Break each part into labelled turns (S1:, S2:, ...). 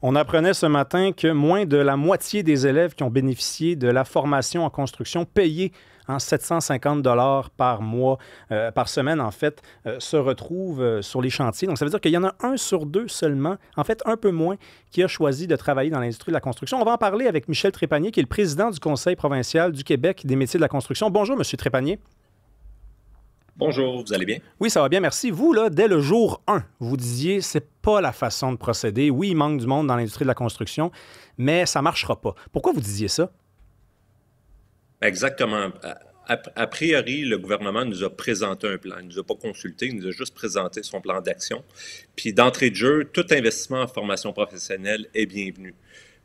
S1: On apprenait ce matin que moins de la moitié des élèves qui ont bénéficié de la formation en construction payée en 750 par mois, par semaine, en fait, se retrouvent sur les chantiers. Donc, ça veut dire qu'il y en a un sur deux seulement, en fait, un peu moins, qui a choisi de travailler dans l'industrie de la construction. On va en parler avec Michel Trépanier, qui est le président du Conseil provincial du Québec des métiers de la construction. Bonjour, M. Trépanier.
S2: Bonjour, vous allez bien?
S1: Oui, ça va bien, merci. Vous, là, dès le jour 1, vous disiez c'est pas la façon de procéder. Oui, il manque du monde dans l'industrie de la construction, mais ça marchera pas. Pourquoi vous disiez ça?
S2: Exactement. A priori, le gouvernement nous a présenté un plan. Il ne nous a pas consulté, il nous a juste présenté son plan d'action. Puis d'entrée de jeu, tout investissement en formation professionnelle est bienvenu.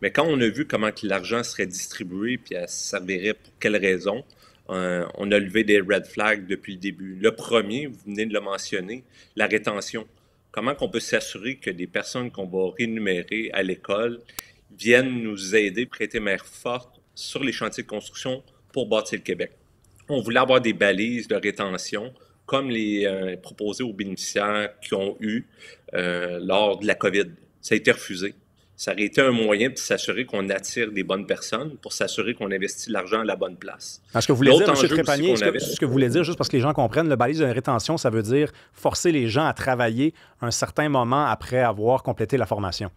S2: Mais quand on a vu comment que l'argent serait distribué, puis elle servirait pour quelles raisons, on a levé des red flags depuis le début. Le premier, vous venez de le mentionner, la rétention. Comment qu'on peut s'assurer que des personnes qu'on va rémunérer à l'école viennent nous aider, prêter main forte sur les chantiers de construction pour bâtir le Québec. On voulait avoir des balises de rétention, comme les proposés aux bénéficiaires qui ont eu lors de la COVID. Ça a été refusé. Ça aurait été un moyen de s'assurer qu'on attire des bonnes personnes pour s'assurer qu'on investit l'argent à la bonne place.
S1: Ce que vous voulez dire, M. Trépanier, ce que vous voulez dire, juste parce que les gens comprennent, le balise de rétention, ça veut dire forcer les gens à travailler un certain moment après avoir complété la formation.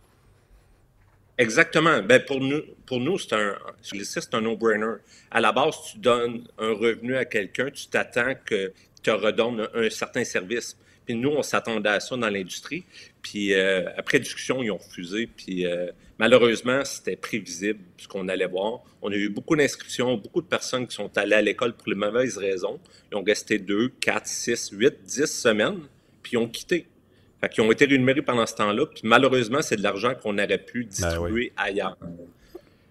S2: Exactement. Ben pour nous c'est un no-brainer. À la base, tu donnes un revenu à quelqu'un, tu t'attends qu'il te redonne un certain service. Puis nous, on s'attendait à ça dans l'industrie. Puis après discussion, ils ont refusé. Puis malheureusement, c'était prévisible ce qu'on allait voir. On a eu beaucoup d'inscriptions, beaucoup de personnes qui sont allées à l'école pour les mauvaises raisons. Ils ont resté 2, 4, 6, 8, 10 semaines, puis ils ont quitté. Fait qu'ils ont été rémunérés pendant ce temps-là. Puis malheureusement, c'est de l'argent qu'on aurait pu distribuer ailleurs.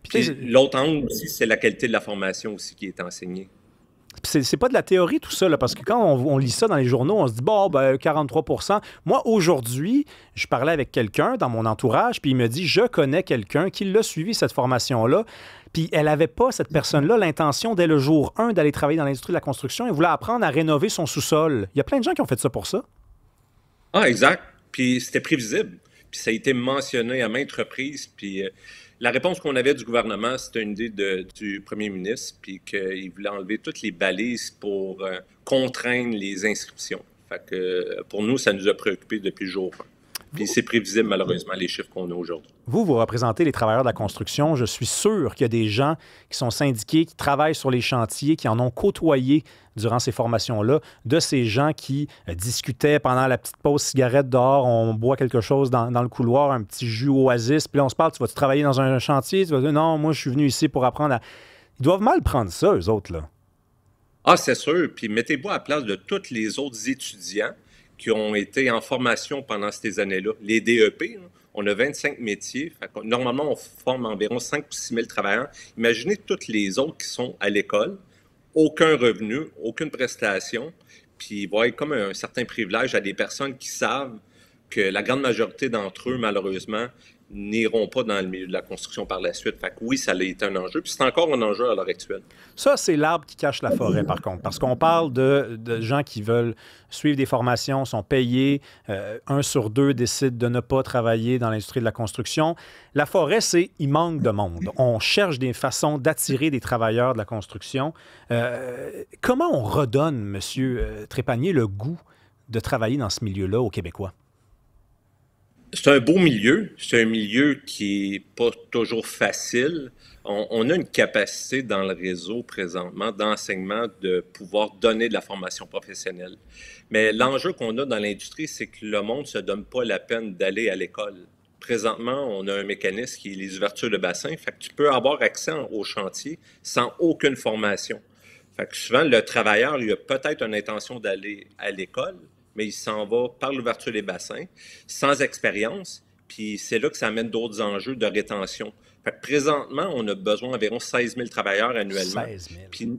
S2: Puis l'autre angle aussi, c'est la qualité de la formation aussi qui est enseignée.
S1: C'est pas de la théorie tout ça, là, parce que quand on lit ça dans les journaux, on se dit, bon, ben 43 %. Moi, aujourd'hui, je parlais avec quelqu'un dans mon entourage, puis il me dit, je connais quelqu'un qui l'a suivi, cette formation-là, puis elle n'avait pas, cette personne-là, l'intention, dès le jour 1, d'aller travailler dans l'industrie de la construction. Elle voulait apprendre à rénover son sous-sol. Il y a plein de gens qui ont fait ça pour ça.
S2: Ah, exact. Puis c'était prévisible. Puis ça a été mentionné à maintes reprises. Puis la réponse qu'on avait du gouvernement, c'était une idée du premier ministre, puis qu'il voulait enlever toutes les balises pour contraindre les inscriptions. Fait que pour nous, ça nous a préoccupés depuis le jour 1. Puis c'est prévisible, malheureusement, les chiffres qu'on a aujourd'hui.
S1: Vous représentez les travailleurs de la construction. Je suis sûr qu'il y a des gens qui sont syndiqués, qui travaillent sur les chantiers, qui en ont côtoyé durant ces formations-là, de ces gens qui discutaient pendant la petite pause cigarette dehors, on boit quelque chose dans le couloir, un petit jus Oasis, puis là on se parle, tu vas-tu travailler dans un chantier? Tu vas dire, non, moi je suis venu ici pour apprendre à... Ils doivent mal prendre ça, eux autres, là.
S2: Ah, c'est sûr. Puis mettez-vous à la place de tous les autres étudiants qui ont été en formation pendant ces années-là. Les DEP, là, on a 25 métiers. Normalement, on forme environ 5 ou 6 000 travailleurs. Imaginez tous les autres qui sont à l'école, aucun revenu, aucune prestation, puis il va y avoir comme un certain privilège à des personnes qui savent que la grande majorité d'entre eux, malheureusement, n'iront pas dans le milieu de la construction par la suite. Fait que oui, ça a été un enjeu, puis c'est encore un enjeu à l'heure actuelle.
S1: Ça, c'est l'arbre qui cache la forêt, par contre, parce qu'on parle de gens qui veulent suivre des formations, sont payés, 1 sur 2 décide de ne pas travailler dans l'industrie de la construction. La forêt, c'est il manque de monde. On cherche des façons d'attirer des travailleurs de la construction. Comment on redonne, M. Trépanier, le goût de travailler dans ce milieu-là aux Québécois?
S2: C'est un beau milieu. C'est un milieu qui n'est pas toujours facile. On a une capacité dans le réseau présentement d'enseignement de pouvoir donner de la formation professionnelle. Mais l'enjeu qu'on a dans l'industrie, c'est que le monde ne se donne pas la peine d'aller à l'école. Présentement, on a un mécanisme qui est les ouvertures de bassin. Fait que tu peux avoir accès au chantier sans aucune formation. Fait que souvent, le travailleur, il a peut-être une intention d'aller à l'école, mais il s'en va par l'ouverture des bassins, sans expérience, puis c'est là que ça amène d'autres enjeux de rétention. Fait que présentement, on a besoin d'environ 16 000 travailleurs annuellement.
S1: 16 000.
S2: Puis,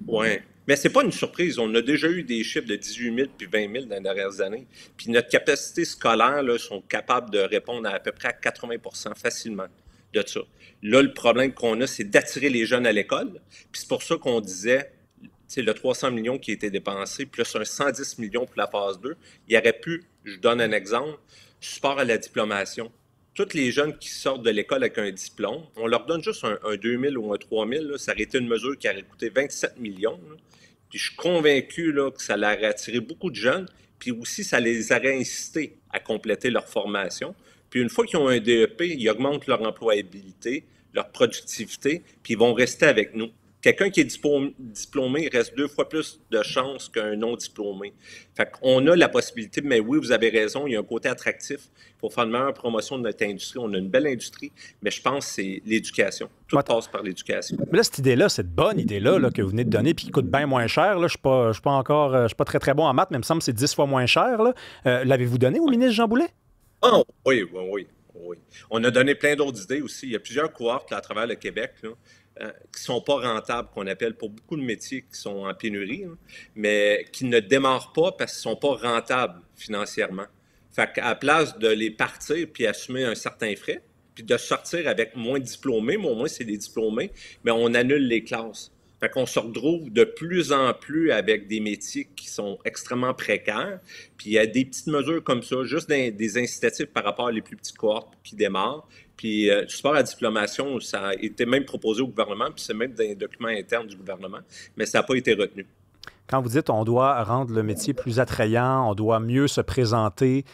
S2: ouais. Mais c'est pas une surprise. On a déjà eu des chiffres de 18 000 puis 20 000 dans les dernières années. Puis notre capacité scolaire, là, sont capables de répondre à peu près à 80 % facilement de ça. Là, le problème qu'on a, c'est d'attirer les jeunes à l'école. Puis c'est pour ça qu'on disait, c'est le 300 millions qui a été dépensé, plus un 110 millions pour la phase 2. Il y aurait pu, je donne un exemple, support à la diplomation. tous les jeunes qui sortent de l'école avec un diplôme, on leur donne juste un 2000 ou un 3000, là, ça aurait été une mesure qui aurait coûté 27 millions. Là. Puis je suis convaincu là, que ça aurait attiré beaucoup de jeunes, puis aussi ça les aurait incités à compléter leur formation. Puis une fois qu'ils ont un DEP, ils augmentent leur employabilité, leur productivité, puis ils vont rester avec nous. Quelqu'un qui est diplômé reste 2 fois plus de chances qu'un non-diplômé. Fait qu'on a la possibilité, mais oui, vous avez raison, il y a un côté attractif. Il faut faire une meilleure promotion de notre industrie. On a une belle industrie, mais je pense que c'est l'éducation. Tout passe par l'éducation.
S1: Mais là, cette idée-là, cette bonne idée-là que vous venez de donner, puis qui coûte bien moins cher, là, je ne suis pas très, très bon en maths, mais il me semble que c'est 10 fois moins cher. L'avez-vous donné au ministre Jean Boulet?
S2: Ah, oui. On a donné plein d'autres idées aussi. Il y a plusieurs cohortes là, à travers le Québec là, qui ne sont pas rentables, qu'on appelle pour beaucoup de métiers qui sont en pénurie, hein, mais qui ne démarrent pas parce qu'ils ne sont pas rentables financièrement. Fait qu'à la place de les partir puis assumer un certain frais, puis de sortir avec moins de diplômés, mais au moins c'est des diplômés, mais on annule les classes. Fait qu'on se retrouve de plus en plus avec des métiers qui sont extrêmement précaires. Puis il y a des petites mesures comme ça, juste des incitatifs par rapport à les plus petits cohortes qui démarrent. Puis du support à la diplomation, ça a été même proposé au gouvernement, puis c'est même dans les documents internes du gouvernement, mais ça n'a pas été retenu.
S1: Quand vous dites on doit rendre le métier plus attrayant, on doit mieux se présenter,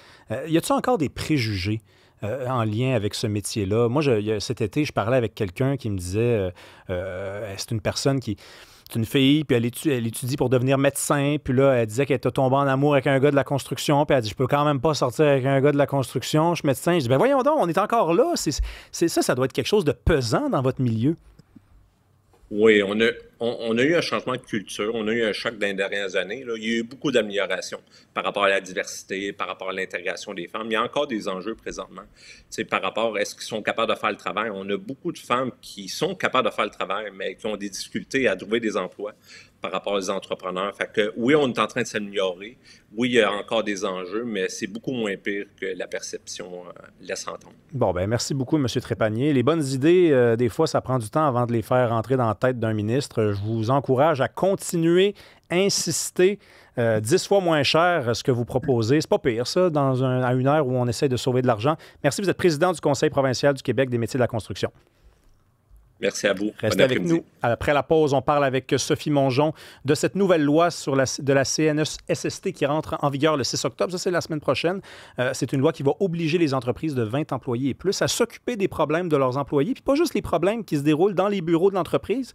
S1: y a-t-il encore des préjugés en lien avec ce métier-là? Moi, cet été, je parlais avec quelqu'un qui me disait, c'est une personne qui... C'est une fille, puis elle étudie pour devenir médecin, puis là, elle disait qu'elle était tombée en amour avec un gars de la construction, puis elle dit, je peux quand même pas sortir avec un gars de la construction, je suis médecin. Je dis, ben voyons donc, on est encore là. Ça doit être quelque chose de pesant dans votre milieu.
S2: Oui, on a eu un changement de culture, on a eu un choc dans les dernières années. Là. Il y a eu beaucoup d'améliorations par rapport à la diversité, par rapport à l'intégration des femmes. Il y a encore des enjeux présentement. Par rapport à est-ce qu'ils sont capables de faire le travail. On a beaucoup de femmes qui sont capables de faire le travail, mais qui ont des difficultés à trouver des emplois par rapport aux entrepreneurs. Fait que oui, on est en train de s'améliorer. Oui, il y a encore des enjeux, mais c'est beaucoup moins pire que la perception laisse entendre.
S1: Bon, ben merci beaucoup, M. Trépanier. Les bonnes idées, des fois, ça prend du temps avant de les faire rentrer dans la tête d'un ministre. Je vous encourage à continuer, insister. 10 fois moins cher ce que vous proposez. C'est pas pire, ça, à une heure où on essaie de sauver de l'argent. Merci, vous êtes président du Conseil provincial du Québec des métiers de la construction.
S2: Merci à vous.
S1: Restez avec nous. Après la pause, on parle avec Sophie Mongeon de cette nouvelle loi de la CNESST qui rentre en vigueur le 6 octobre. Ça, c'est la semaine prochaine. C'est une loi qui va obliger les entreprises de 20 employés et plus à s'occuper des problèmes de leurs employés, puis pas juste les problèmes qui se déroulent dans les bureaux de l'entreprise.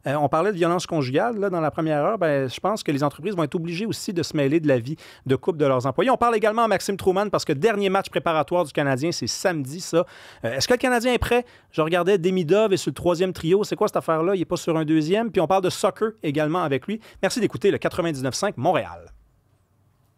S1: On parlait de violence conjugale là, dans la première heure. Je pense que les entreprises vont être obligées aussi de se mêler de la vie de couple de leurs employés. On parle également à Maxime Truman parce que dernier match préparatoire du Canadien, c'est samedi, ça. Est-ce que le Canadien est prêt? Je regardais Demidov et sur le 3e trio. C'est quoi cette affaire-là? Il n'est pas sur un 2e. Puis on parle de soccer également avec lui. Merci d'écouter le 99.5 Montréal.